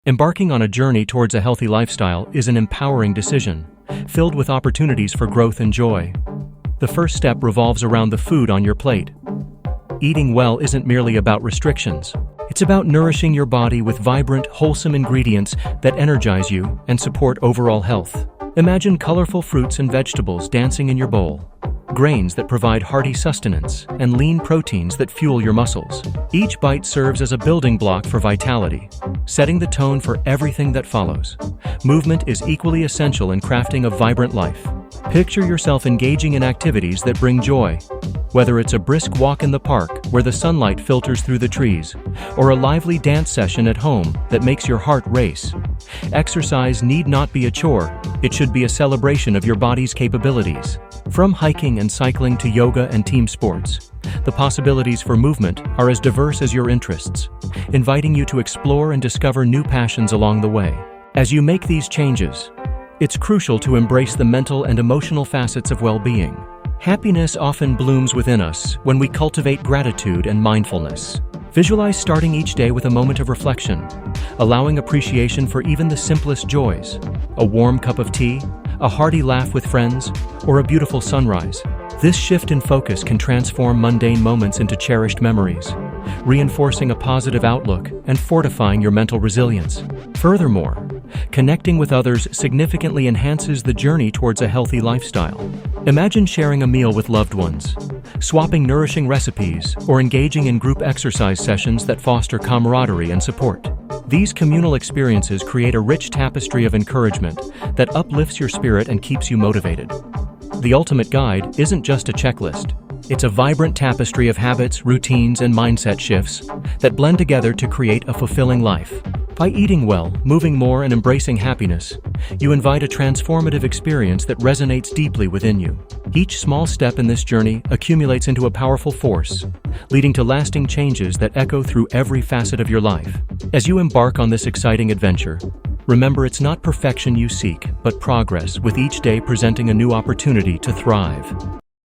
Embarking on a journey towards a healthy lifestyle is an empowering decision, filled with opportunities for growth and joy. The first step revolves around the food on your plate. Eating well isn't merely about restrictions. It's about nourishing your body with vibrant, wholesome ingredients that energize you and support overall health. Imagine colorful fruits and vegetables dancing in your bowl, grains that provide hearty sustenance, and lean proteins that fuel your muscles. Each bite serves as a building block for vitality, setting the tone for everything that follows. Movement is equally essential in crafting a vibrant life. Picture yourself engaging in activities that bring joy. Whether it's a brisk walk in the park where the sunlight filters through the trees, or a lively dance session at home that makes your heart race. Exercise need not be a chore, it should be a celebration of your body's capabilities. From hiking and cycling to yoga and team sports, the possibilities for movement are as diverse as your interests, inviting you to explore and discover new passions along the way. As you make these changes, it's crucial to embrace the mental and emotional facets of well-being. Happiness often blooms within us when we cultivate gratitude and mindfulness. Visualize starting each day with a moment of reflection, allowing appreciation for even the simplest joys. A warm cup of tea, a hearty laugh with friends, or a beautiful sunrise. This shift in focus can transform mundane moments into cherished memories, reinforcing a positive outlook and fortifying your mental resilience. Furthermore, connecting with others significantly enhances the journey towards a healthy lifestyle. Imagine sharing a meal with loved ones, swapping nourishing recipes, or engaging in group exercise sessions that foster camaraderie and support. These communal experiences create a rich tapestry of encouragement that uplifts your spirit and keeps you motivated. The ultimate guide isn't just a checklist. It's a vibrant tapestry of habits, routines, and mindset shifts that blend together to create a fulfilling life. By eating well, moving more, and embracing happiness, you invite a transformative experience that resonates deeply within you. Each small step in this journey accumulates into a powerful force, leading to lasting changes that echo through every facet of your life. As you embark on this exciting adventure, remember it's not perfection you seek, but progress, with each day presenting a new opportunity to thrive.